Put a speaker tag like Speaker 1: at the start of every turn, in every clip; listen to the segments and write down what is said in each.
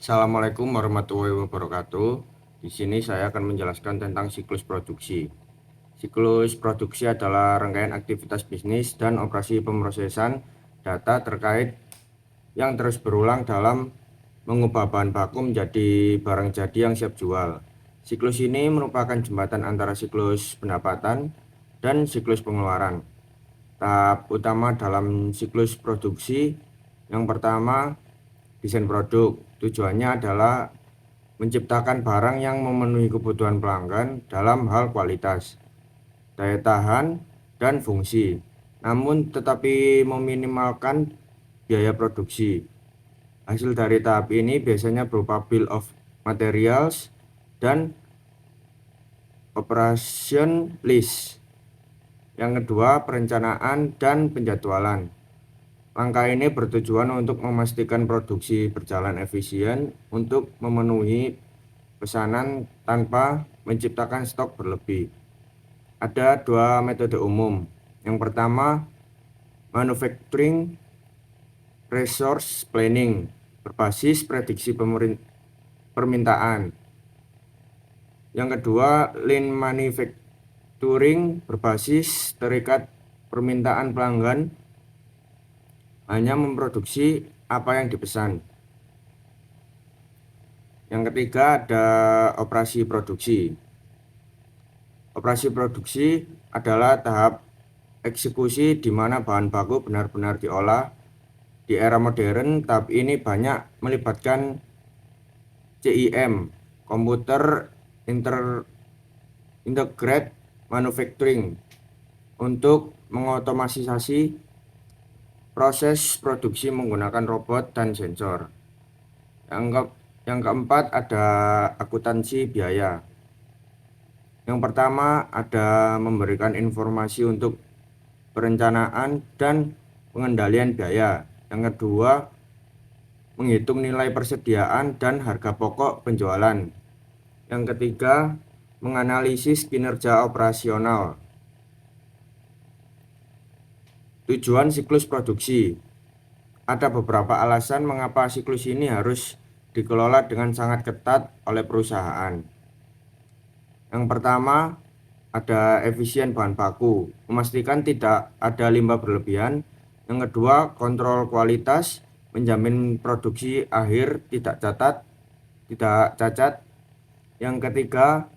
Speaker 1: Assalamualaikum warahmatullahi wabarakatuh. Di sini saya akan menjelaskan tentang siklus produksi. Siklus produksi adalah rangkaian aktivitas bisnis dan operasi pemrosesan data terkait yang terus berulang dalam mengubah bahan baku menjadi barang jadi yang siap jual. Siklus ini merupakan jembatan antara siklus pendapatan dan siklus pengeluaran. Tahap utama dalam siklus produksi yang pertama, desain produk. Tujuannya adalah menciptakan barang yang memenuhi kebutuhan pelanggan dalam hal kualitas, daya tahan, dan fungsi, namun tetapi meminimalkan biaya produksi. Hasil dari tahap ini biasanya berupa bill of materials dan operation list. Yang kedua, perencanaan dan penjadwalan. Langkah ini bertujuan untuk memastikan produksi berjalan efisien untuk memenuhi pesanan tanpa menciptakan stok berlebih. Ada dua metode umum. Yang pertama, manufacturing resource planning berbasis prediksi permintaan. Yang kedua, lean manufacturing berbasis terikat permintaan pelanggan hanya memproduksi apa yang dipesan. Yang ketiga, ada operasi produksi. Operasi produksi adalah tahap eksekusi di mana bahan baku benar-benar diolah. Di era modern, tahap ini banyak melibatkan CIM, Computer Integrated Manufacturing, untuk mengotomatisasi proses produksi menggunakan robot dan sensor. Yang keempat, ada akuntansi biaya. Yang pertama, ada memberikan informasi untuk perencanaan dan pengendalian biaya. Yang kedua, menghitung nilai persediaan dan harga pokok penjualan. Yang ketiga, menganalisis kinerja operasional. Tujuan siklus produksi. Ada beberapa alasan mengapa siklus ini harus dikelola dengan sangat ketat oleh perusahaan. Yang pertama, ada efisien bahan baku, memastikan tidak ada limbah berlebihan. Yang kedua, kontrol kualitas, menjamin produksi akhir tidak cacat. Yang ketiga,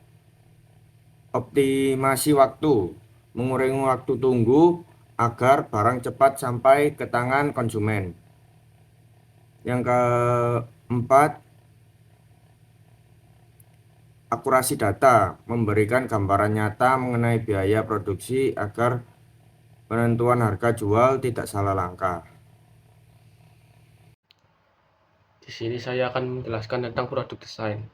Speaker 1: optimasi waktu, mengurangi waktu tunggu agar barang cepat sampai ke tangan konsumen. Yang keempat, akurasi data, memberikan gambaran nyata mengenai biaya produksi agar penentuan harga jual tidak salah langkah.
Speaker 2: Di sini saya akan menjelaskan tentang produk desain.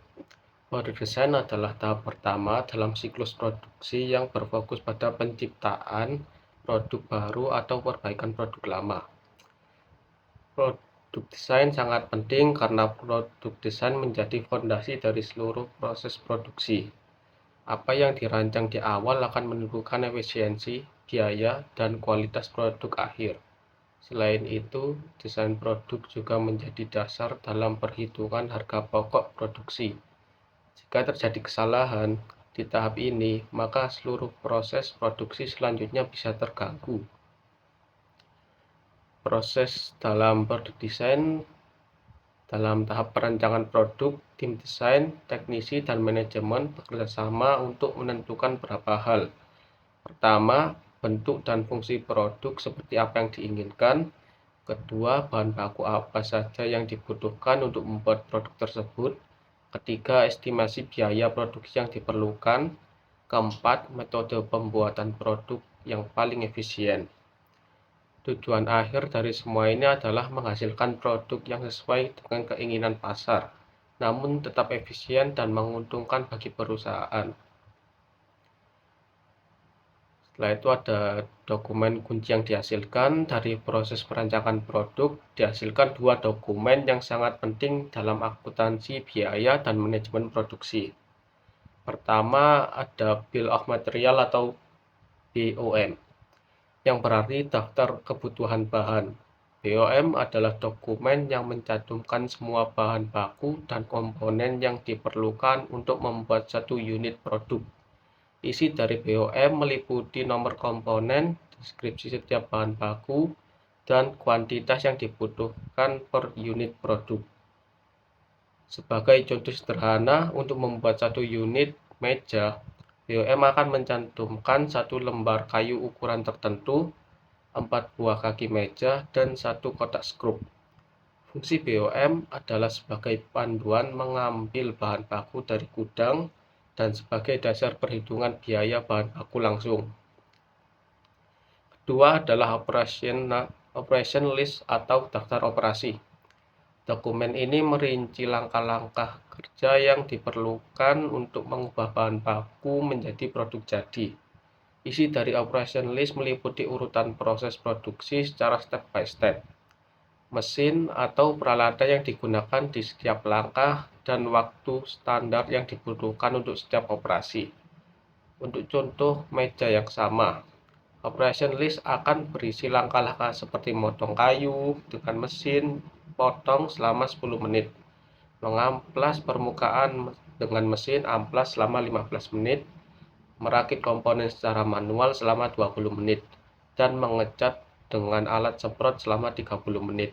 Speaker 2: Produk desain adalah tahap pertama dalam siklus produksi yang berfokus pada penciptaan produk baru atau perbaikan produk lama. Produk desain sangat penting karena produk desain menjadi fondasi dari seluruh proses produksi. Apa yang dirancang di awal akan menentukan efisiensi, biaya, dan kualitas produk akhir. Selain itu, desain produk juga menjadi dasar dalam perhitungan harga pokok produksi. Jika terjadi kesalahan di tahap ini, maka seluruh proses produksi selanjutnya bisa terganggu. Proses dalam produk desain. Dalam tahap perancangan produk, tim desain, teknisi, dan manajemen bekerjasama untuk menentukan beberapa hal. Pertama, bentuk dan fungsi produk seperti apa yang diinginkan. Kedua, bahan baku apa saja yang dibutuhkan untuk membuat produk tersebut. Ketiga, estimasi biaya produksi yang diperlukan. Keempat, metode pembuatan produk yang paling efisien. Tujuan akhir dari semua ini adalah menghasilkan produk yang sesuai dengan keinginan pasar, namun tetap efisien dan menguntungkan bagi perusahaan. Setelah itu ada dokumen kunci yang dihasilkan. Dari proses perancangan produk, dihasilkan dua dokumen yang sangat penting dalam akuntansi biaya dan manajemen produksi. Pertama, ada Bill of Material atau BOM, yang berarti daftar kebutuhan bahan. BOM adalah dokumen yang mencantumkan semua bahan baku dan komponen yang diperlukan untuk membuat satu unit produk. Isi dari BOM meliputi nomor komponen, deskripsi setiap bahan baku, dan kuantitas yang dibutuhkan per unit produk. Sebagai contoh sederhana, untuk membuat satu unit meja, BOM akan mencantumkan satu lembar kayu ukuran tertentu, 4 buah kaki meja, dan satu kotak skrup. Fungsi BOM adalah sebagai panduan mengambil bahan baku dari gudang dan sebagai dasar perhitungan biaya bahan baku langsung. Kedua adalah operation list atau daftar operasi. Dokumen ini merinci langkah-langkah kerja yang diperlukan untuk mengubah bahan baku menjadi produk jadi. Isi dari operation list meliputi urutan proses produksi secara step by step, mesin atau peralatan yang digunakan di setiap langkah, dan waktu standar yang dibutuhkan untuk setiap operasi. Untuk contoh meja yang sama, operation list akan berisi langkah-langkah seperti motong kayu dengan mesin potong selama 10 menit, mengamplas permukaan dengan mesin amplas selama 15 menit, merakit komponen secara manual selama 20 menit, dan mengecat dengan alat semprot selama 30 menit.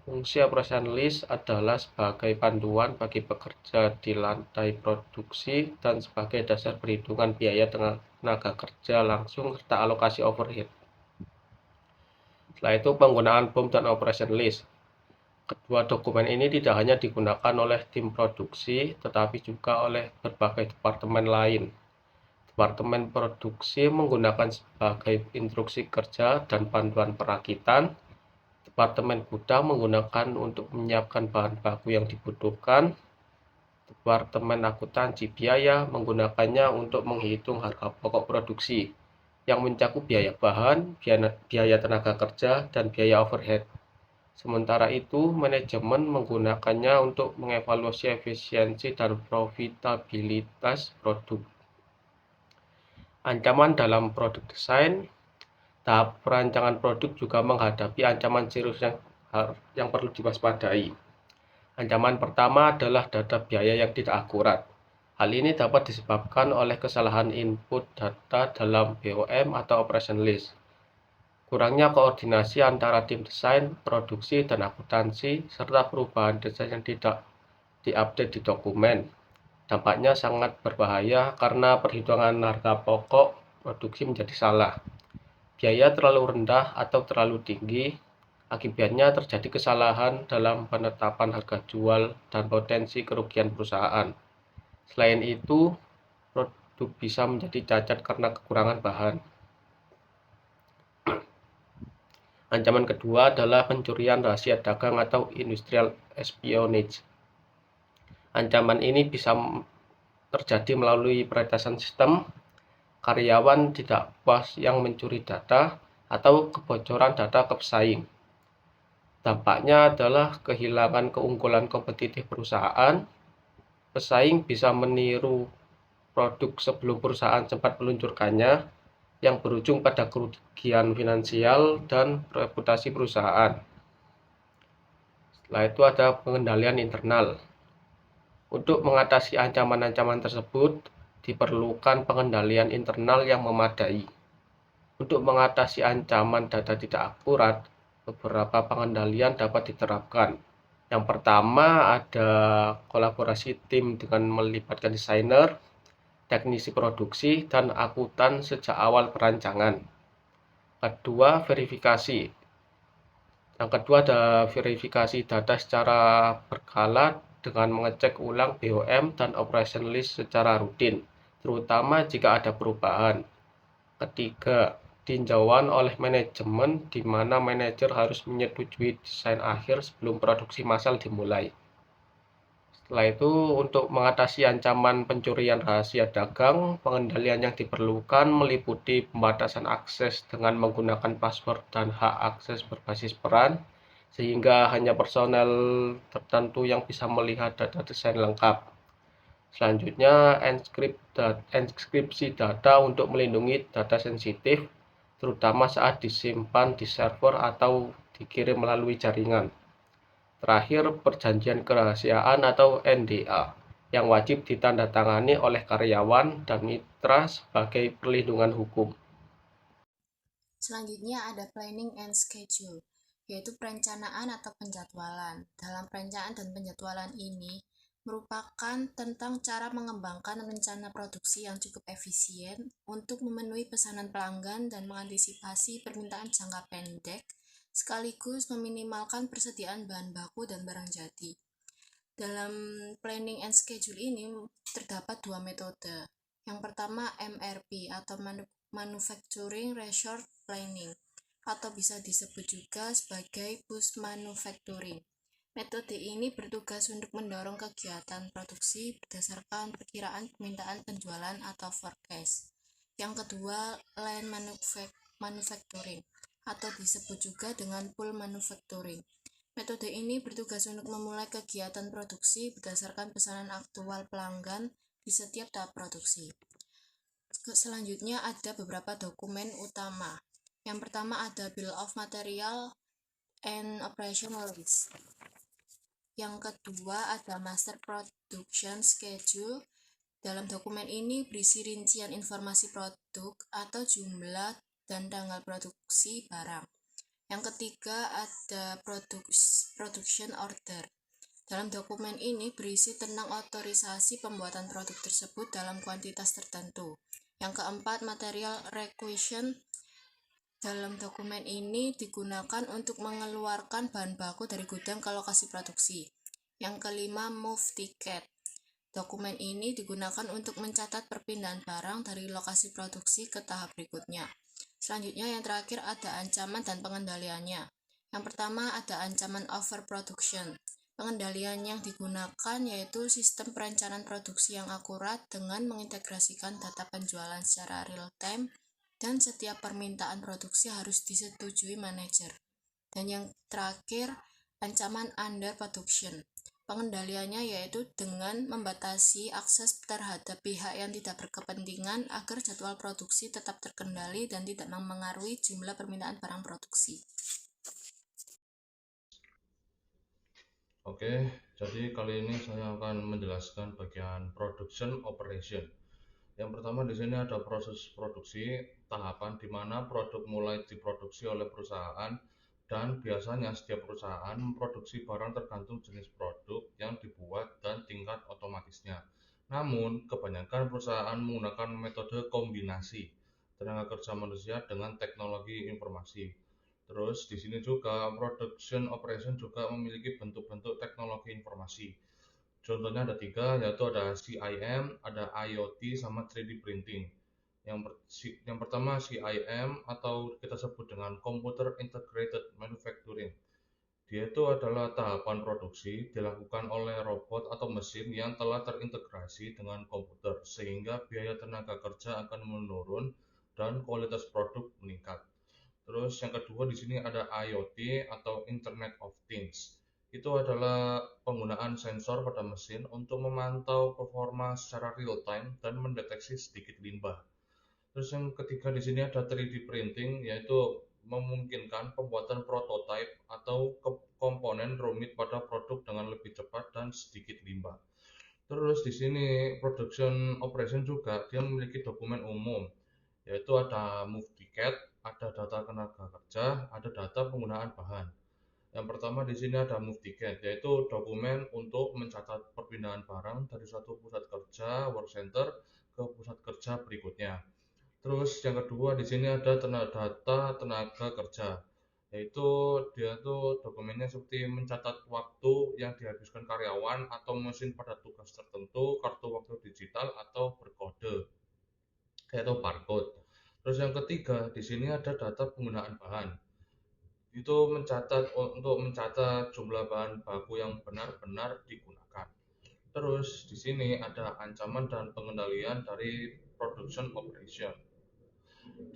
Speaker 2: Fungsi operation list adalah sebagai panduan bagi pekerja di lantai produksi dan sebagai dasar perhitungan biaya tenaga kerja langsung serta alokasi overhead. Setelah itu, penggunaan BOM dan operation list. Kedua dokumen ini tidak hanya digunakan oleh tim produksi, tetapi juga oleh berbagai departemen lain. Departemen produksi menggunakan sebagai instruksi kerja dan panduan perakitan. Departemen gudang menggunakan untuk menyiapkan bahan baku yang dibutuhkan. Departemen akuntansi biaya menggunakannya untuk menghitung harga pokok produksi, yang mencakup biaya bahan, biaya tenaga kerja, dan biaya overhead. Sementara itu, manajemen menggunakannya untuk mengevaluasi efisiensi dan profitabilitas produk. Ancaman dalam produk desain. Tahap perancangan produk juga menghadapi ancaman serius yang perlu diwaspadai. Ancaman pertama adalah data biaya yang tidak akurat. Hal ini dapat disebabkan oleh kesalahan input data dalam BOM atau operation list, kurangnya koordinasi antara tim desain, produksi, dan akuntansi, serta perubahan desain yang tidak diupdate di dokumen. Dampaknya sangat berbahaya karena perhitungan harga pokok produksi menjadi salah. Biaya terlalu rendah atau terlalu tinggi, akibatnya terjadi kesalahan dalam penetapan harga jual dan potensi kerugian perusahaan. Selain itu, produk bisa menjadi cacat karena kekurangan bahan. Ancaman kedua adalah pencurian rahasia dagang atau industrial espionage. Ancaman ini bisa terjadi melalui peretasan sistem, karyawan tidak puas yang mencuri data, atau kebocoran data ke pesaing. Dampaknya adalah kehilangan keunggulan kompetitif perusahaan. Pesaing bisa meniru produk sebelum perusahaan sempat meluncurkannya, yang berujung pada kerugian finansial dan reputasi perusahaan. Setelah itu ada pengendalian internal. Untuk mengatasi ancaman-ancaman tersebut, diperlukan pengendalian internal yang memadai. Untuk mengatasi ancaman data tidak akurat, beberapa pengendalian dapat diterapkan. Yang pertama ada kolaborasi tim dengan melibatkan desainer, teknisi produksi, dan akuntan sejak awal perancangan. Kedua, verifikasi. Yang kedua ada verifikasi data secara berkala dengan mengecek ulang BOM dan operation list secara rutin, terutama jika ada perubahan. Ketiga, tinjauan oleh manajemen di mana manajer harus menyetujui desain akhir sebelum produksi massal dimulai. Setelah itu, untuk mengatasi ancaman pencurian rahasia dagang, pengendalian yang diperlukan meliputi pembatasan akses dengan menggunakan password dan hak akses berbasis peran, sehingga hanya personel tertentu yang bisa melihat data desain lengkap. Selanjutnya, enkripsi data untuk melindungi data sensitif, terutama saat disimpan di server atau dikirim melalui jaringan. Terakhir, perjanjian kerahasiaan atau NDA yang wajib ditandatangani oleh karyawan dan mitra sebagai perlindungan hukum.
Speaker 3: Selanjutnya ada planning and schedule, yaitu perencanaan atau penjadwalan. Dalam perencanaan dan penjadwalan ini merupakan tentang cara mengembangkan rencana produksi yang cukup efisien untuk memenuhi pesanan pelanggan dan mengantisipasi permintaan jangka pendek, sekaligus meminimalkan persediaan bahan baku dan barang jadi. Dalam planning and schedule ini terdapat dua metode. Yang pertama MRP atau Manufacturing Resource Planning, atau bisa disebut juga sebagai push manufacturing. Metode ini bertugas untuk mendorong kegiatan produksi berdasarkan perkiraan permintaan penjualan atau forecast. Yang kedua, line manufacturing, atau disebut juga dengan pull manufacturing. Metode ini bertugas untuk memulai kegiatan produksi berdasarkan pesanan aktual pelanggan di setiap tahap produksi. Selanjutnya ada beberapa dokumen utama. Yang pertama ada Bill of Material and Operational List. Yang kedua ada Master Production Schedule. Dalam dokumen ini berisi rincian informasi produk atau jumlah dan tanggal produksi barang. Yang ketiga ada Production Order. Dalam dokumen ini berisi tentang otorisasi pembuatan produk tersebut dalam kuantitas tertentu. Yang keempat, Material Requisition. Dalam dokumen ini digunakan untuk mengeluarkan bahan baku dari gudang ke lokasi produksi. Yang kelima, Move Ticket. Dokumen ini digunakan untuk mencatat perpindahan barang dari lokasi produksi ke tahap berikutnya. Selanjutnya yang terakhir ada ancaman dan pengendaliannya. Yang pertama ada ancaman overproduction. Pengendalian yang digunakan yaitu sistem perencanaan produksi yang akurat dengan mengintegrasikan data penjualan secara real time dan setiap permintaan produksi harus disetujui manajer. Dan yang terakhir, ancaman underproduction. Pengendaliannya yaitu dengan membatasi akses terhadap pihak yang tidak berkepentingan agar jadwal produksi tetap terkendali dan tidak mempengaruhi jumlah permintaan barang produksi.
Speaker 4: Oke, jadi kali ini saya akan menjelaskan bagian production operation. Yang pertama di sini ada proses produksi, tahapan di mana produk mulai diproduksi oleh perusahaan dan biasanya setiap perusahaan memproduksi barang tergantung jenis produk yang dibuat dan tingkat otomatisnya. Namun, kebanyakan perusahaan menggunakan metode kombinasi tenaga kerja manusia dengan teknologi informasi. Terus di sini juga production operation juga memiliki bentuk-bentuk teknologi informasi. Contohnya ada tiga, yaitu ada CIM, ada IoT, sama 3D printing. Yang pertama CIM atau kita sebut dengan Computer Integrated Manufacturing. Dia itu adalah tahapan produksi dilakukan oleh robot atau mesin yang telah terintegrasi dengan komputer, sehingga biaya tenaga kerja akan menurun dan kualitas produk meningkat. Terus yang kedua di sini ada IoT atau Internet of Things. Itu adalah penggunaan sensor pada mesin untuk memantau performa secara real time dan mendeteksi sedikit limbah. Terus yang ketiga di sini ada 3D printing, yaitu memungkinkan pembuatan prototipe atau komponen rumit pada produk dengan lebih cepat dan sedikit limbah. Terus di sini production operation juga dia memiliki dokumen umum, yaitu ada move ticket, ada data tenaga kerja, ada data penggunaan bahan. Yang pertama di sini ada move ticket, yaitu dokumen untuk mencatat perpindahan barang dari suatu pusat kerja work center ke pusat kerja berikutnya. Terus yang kedua di sini ada data tenaga kerja, yaitu dia tuh dokumennya seperti mencatat waktu yang dihabiskan karyawan atau mesin pada tugas tertentu, kartu waktu digital atau berkode, yaitu barcode. Terus yang ketiga di sini ada data penggunaan bahan. Itu untuk mencatat jumlah bahan baku yang benar-benar digunakan. Terus di sini ada ancaman dan pengendalian dari production operation.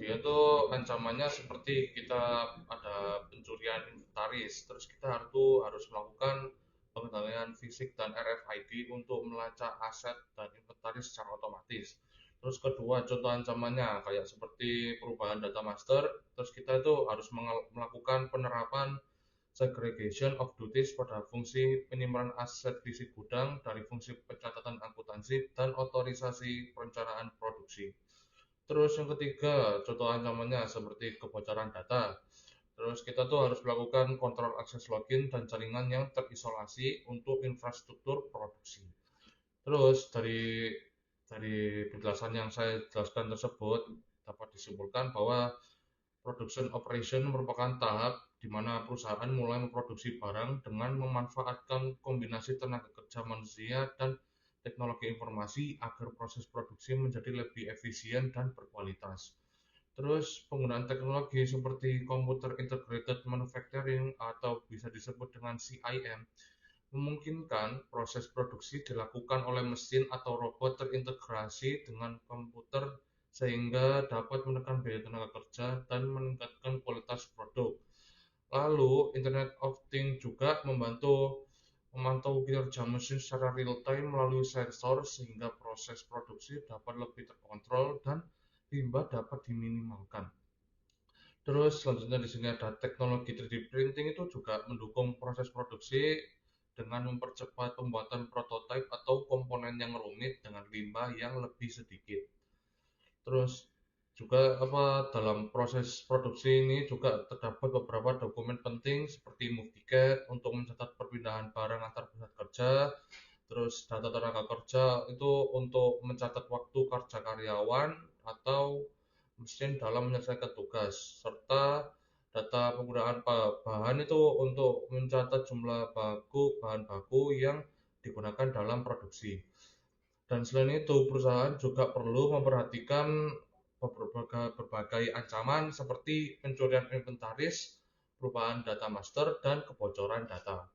Speaker 4: Dia tuh ancamannya seperti kita ada pencurian inventaris, terus kita harus melakukan pengendalian fisik dan RFID untuk melacak aset dan inventaris secara otomatis. Terus kedua, contoh ancamannya kayak seperti perubahan data master, terus kita itu harus melakukan penerapan segregation of duties pada fungsi penyimpanan aset fisik gudang dari fungsi pencatatan akuntansi dan otorisasi perencanaan produksi. Terus yang ketiga, contoh ancamannya seperti kebocoran data. Terus kita tuh harus melakukan kontrol akses login dan jaringan yang terisolasi untuk infrastruktur produksi. Terus dari penjelasan yang saya jelaskan tersebut dapat disimpulkan bahwa production operation merupakan tahap di mana perusahaan mulai memproduksi barang dengan memanfaatkan kombinasi tenaga kerja manusia dan teknologi informasi agar proses produksi menjadi lebih efisien dan berkualitas. Terus penggunaan teknologi seperti Computer Integrated Manufacturing atau bisa disebut dengan CIM memungkinkan proses produksi dilakukan oleh mesin atau robot terintegrasi dengan komputer sehingga dapat menekan biaya tenaga kerja dan meningkatkan kualitas produk. Lalu, Internet of Things juga memantau kinerja mesin secara real time melalui sensor sehingga proses produksi dapat lebih terkontrol dan limbah dapat diminimalkan. Terus selanjutnya di sini ada teknologi 3D printing itu juga mendukung proses produksi dengan mempercepat pembuatan prototipe atau komponen yang rumit dengan limbah yang lebih sedikit. Terus juga dalam proses produksi ini juga terdapat beberapa dokumen penting seperti move ticket untuk mencatat perpindahan barang antar pusat kerja, terus data tenaga kerja itu untuk mencatat waktu kerja karyawan atau mesin dalam menyelesaikan tugas, serta data penggunaan bahan itu untuk mencatat jumlah bahan baku yang digunakan dalam produksi. Dan selain itu, perusahaan juga perlu memperhatikan berbagai ancaman seperti pencurian inventaris, perubahan data master, dan kebocoran data.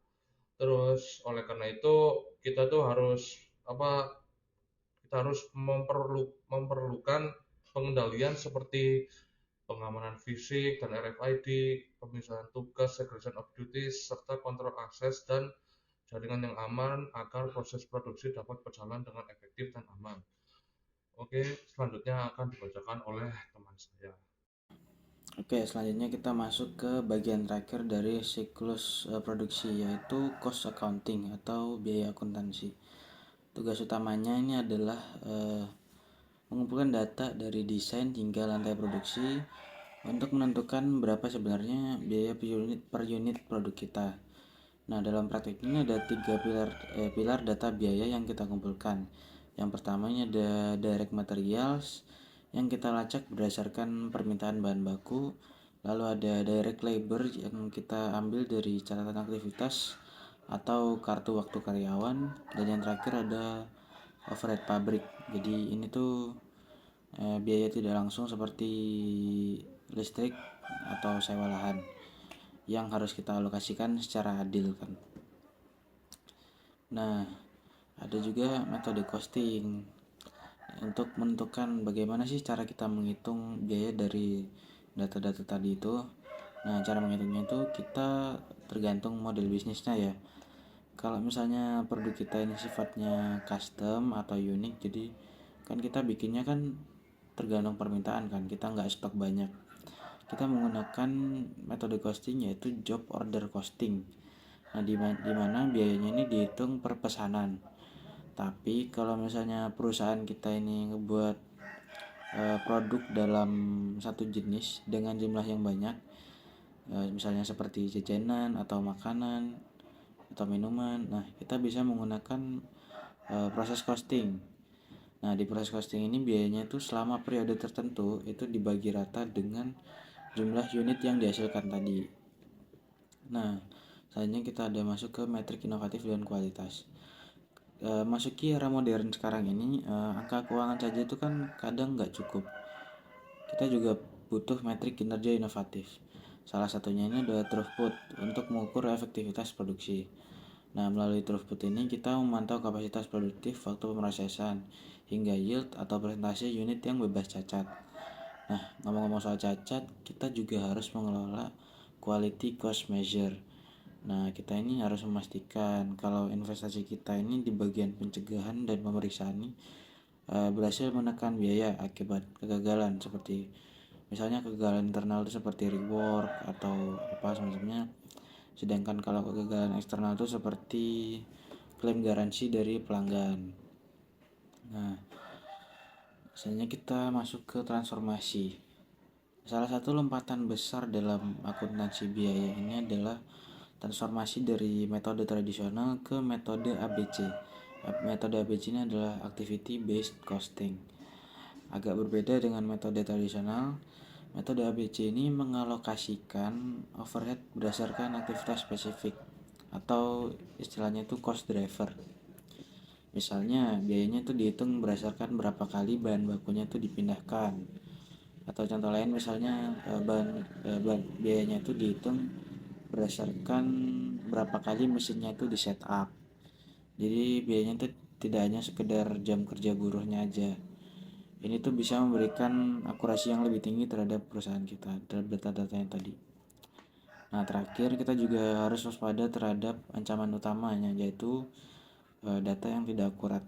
Speaker 4: Terus oleh karena itu kita tuh harus kita harus memerlukan pengendalian seperti pengamanan fisik dan RFID, pemisahan tugas, segregation of duties, serta kontrol akses dan jaringan yang aman agar proses produksi dapat berjalan dengan efektif dan aman. Oke, selanjutnya akan dibacakan oleh teman saya.
Speaker 5: Oke, selanjutnya kita masuk ke bagian terakhir dari siklus produksi, yaitu cost accounting atau biaya akuntansi. Tugas utamanya ini adalah mengumpulkan data dari desain hingga lantai produksi untuk menentukan berapa sebenarnya biaya per unit produk kita. Nah, dalam praktik ini ada 3 pilar data biaya yang kita kumpulkan. Yang pertama ini ada direct materials yang kita lacak berdasarkan permintaan bahan baku. Lalu ada direct labor yang kita ambil dari catatan aktivitas atau kartu waktu karyawan. Dan yang terakhir ada overhead pabrik. Jadi ini tuh biaya tidak langsung seperti listrik atau sewa lahan yang harus kita alokasikan secara adil kan. Nah, ada juga metode costing untuk menentukan bagaimana sih cara kita menghitung biaya dari data-data tadi itu. Nah, cara menghitungnya itu kita tergantung model bisnisnya ya. Kalau misalnya produk kita ini sifatnya custom atau unik, jadi kan kita bikinnya kan tergantung permintaan kan, kita nggak stok banyak. Kita menggunakan metode costing yaitu job order costing. Nah, di mana biayanya ini dihitung per pesanan. Tapi kalau misalnya perusahaan kita ini ngebuat produk dalam satu jenis dengan jumlah yang banyak, misalnya seperti jajanan atau makanan atau minuman, nah kita bisa menggunakan proses costing. Nah, di proses costing ini biayanya itu selama periode tertentu itu dibagi rata dengan jumlah unit yang dihasilkan tadi. Nah, selanjutnya kita ada masuk ke metrik inovatif dan kualitas. Masuki era modern sekarang ini, angka keuangan saja itu kan kadang nggak cukup. Kita juga butuh metrik kinerja inovatif. Salah satunya ini adalah throughput untuk mengukur efektivitas produksi. Nah, melalui throughput ini kita memantau kapasitas produktif waktu pemrosesan hingga yield atau presentasi unit yang bebas cacat. Nah, ngomong-ngomong soal cacat, kita juga harus mengelola quality cost measure. Nah, kita ini harus memastikan kalau investasi kita ini di bagian pencegahan dan pemeriksaan ini berhasil menekan biaya akibat kegagalan, seperti misalnya kegagalan internal itu seperti rework atau apa semacamnya. Sedangkan kalau kegagalan eksternal itu seperti klaim garansi dari pelanggan. Nah, selanjutnya kita masuk ke transformasi. Salah satu lompatan besar dalam akuntansi biaya ini adalah transformasi dari metode tradisional ke metode ABC. Metode ABC ini adalah activity based costing. Agak berbeda dengan metode tradisional. Metode ABC ini mengalokasikan overhead berdasarkan aktivitas spesifik atau istilahnya itu cost driver. Misalnya biayanya itu dihitung berdasarkan berapa kali bahan bakunya itu dipindahkan. Atau contoh lain misalnya biayanya itu dihitung berdasarkan berapa kali mesinnya itu di setup. Jadi biayanya itu tidak hanya sekedar jam kerja buruhnya aja. Ini tuh bisa memberikan akurasi yang lebih tinggi terhadap perusahaan kita, terhadap data-data yang tadi. Nah, terakhir kita juga harus waspada terhadap ancaman utamanya, yaitu data yang tidak akurat.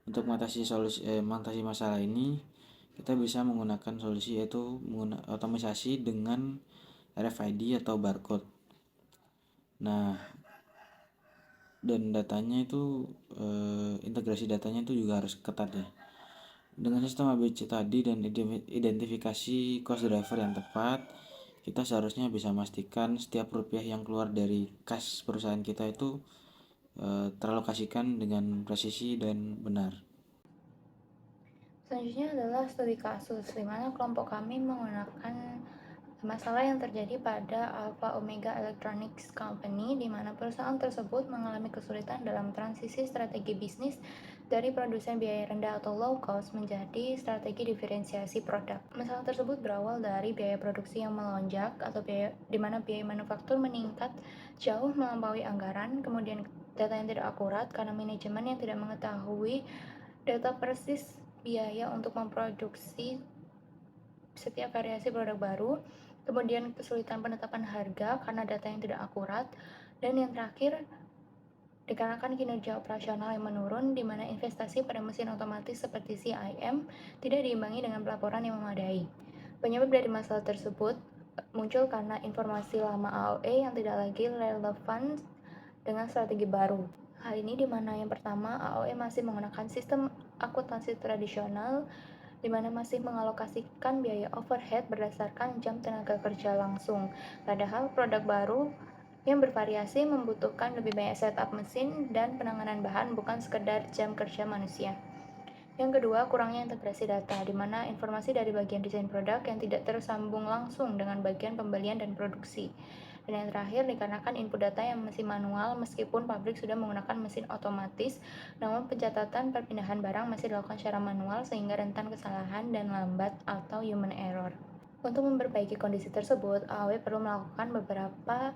Speaker 5: Untuk mengatasi masalah ini, kita bisa menggunakan solusi yaitu otomatisasi dengan RFID atau barcode. Nah, dan datanya itu integrasi datanya itu juga harus ketat ya. Dengan sistem ABC tadi dan identifikasi cost driver yang tepat, kita seharusnya bisa memastikan setiap rupiah yang keluar dari kas perusahaan kita itu teralokasikan dengan presisi dan benar.
Speaker 6: Selanjutnya adalah studi kasus, di mana kelompok kami menggunakan masalah yang terjadi pada Alpha Omega Electronics Company, di mana perusahaan tersebut mengalami kesulitan dalam transisi strategi bisnis dari produsen biaya rendah atau low cost menjadi strategi diferensiasi produk. Masalah tersebut berawal dari biaya produksi yang melonjak atau di mana biaya manufaktur meningkat jauh melampaui anggaran, kemudian data yang tidak akurat karena manajemen yang tidak mengetahui data persis biaya untuk memproduksi setiap variasi produk baru, kemudian kesulitan penetapan harga karena data yang tidak akurat, dan yang terakhir dikarenakan kinerja operasional yang menurun, di mana investasi pada mesin otomatis seperti CIM tidak diimbangi dengan pelaporan yang memadai. Penyebab dari masalah tersebut muncul karena informasi lama AOE yang tidak lagi relevan dengan strategi baru. Hal ini di mana yang pertama, AOE masih menggunakan sistem akuntansi tradisional, di mana masih mengalokasikan biaya overhead berdasarkan jam tenaga kerja langsung. Padahal produk baru yang bervariasi membutuhkan lebih banyak setup mesin dan penanganan bahan, bukan sekedar jam kerja manusia. Yang kedua, kurangnya integrasi data, di mana informasi dari bagian desain produk yang tidak tersambung langsung dengan bagian pembelian dan produksi. Dan yang terakhir, dikarenakan input data yang masih manual, meskipun pabrik sudah menggunakan mesin otomatis, namun pencatatan perpindahan barang masih dilakukan secara manual sehingga rentan kesalahan dan lambat atau human error. Untuk memperbaiki kondisi tersebut, AOE perlu melakukan beberapa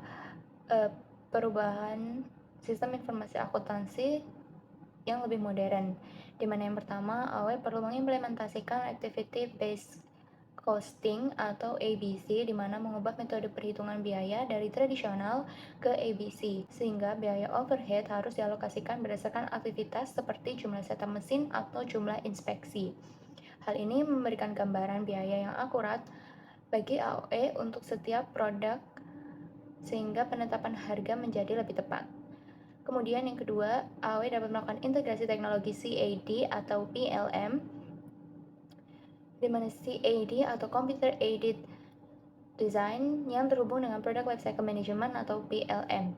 Speaker 6: perubahan sistem informasi akuntansi yang lebih modern, di mana yang pertama, AOE perlu mengimplementasikan activity based costing atau ABC, di mana mengubah metode perhitungan biaya dari tradisional ke ABC, sehingga biaya overhead harus dialokasikan berdasarkan aktivitas seperti jumlah setup mesin atau jumlah inspeksi. Hal ini memberikan gambaran biaya yang akurat bagi AOE untuk setiap produk, sehingga penetapan harga menjadi lebih tepat. Kemudian yang kedua, AOE dapat melakukan integrasi teknologi CAD atau PLM, di mana CAD atau Computer Aided Design yang terhubung dengan Product Lifecycle Management atau PLM.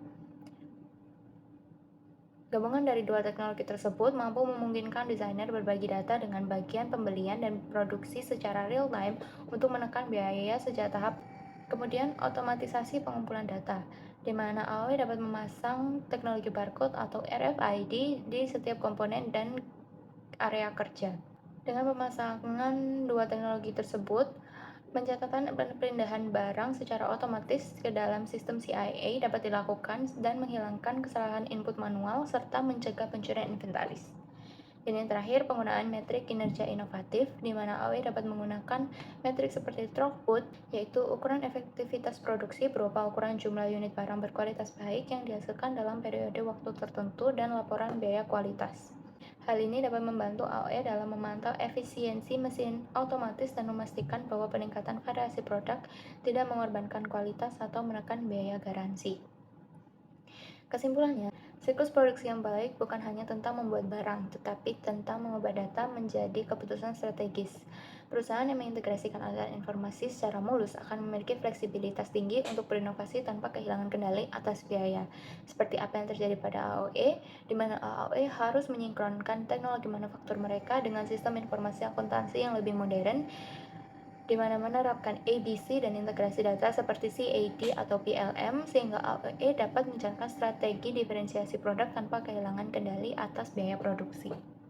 Speaker 6: Gabungan dari dua teknologi tersebut mampu memungkinkan desainer berbagi data dengan bagian pembelian dan produksi secara real-time untuk menekan biaya sejak tahap. Kemudian otomatisasi pengumpulan data, di mana AOE dapat memasang teknologi barcode atau RFID di setiap komponen dan area kerja. Dengan pemasangan dua teknologi tersebut, pencatatan dan perpindahan barang secara otomatis ke dalam sistem CIA dapat dilakukan dan menghilangkan kesalahan input manual serta mencegah pencurian inventaris. Dan yang terakhir, penggunaan metrik kinerja inovatif, di mana AOE dapat menggunakan metrik seperti throughput, yaitu ukuran efektivitas produksi berupa ukuran jumlah unit barang berkualitas baik yang dihasilkan dalam periode waktu tertentu, dan laporan biaya kualitas. Hal ini dapat membantu AOE dalam memantau efisiensi mesin otomatis dan memastikan bahwa peningkatan variasi produk tidak mengorbankan kualitas atau menekan biaya garansi. Kesimpulannya, siklus produksi yang baik bukan hanya tentang membuat barang, tetapi tentang mengubah data menjadi keputusan strategis. Perusahaan yang mengintegrasikan aliran informasi secara mulus akan memiliki fleksibilitas tinggi untuk berinovasi tanpa kehilangan kendali atas biaya. Seperti apa yang terjadi pada AOE, di mana AOE harus menyinkronkan teknologi manufaktur mereka dengan sistem informasi akuntansi yang lebih modern, di mana menerapkan ADC dan integrasi data seperti CAD atau PLM, sehingga AOE dapat menjalankan strategi diferensiasi produk tanpa kehilangan kendali atas biaya produksi.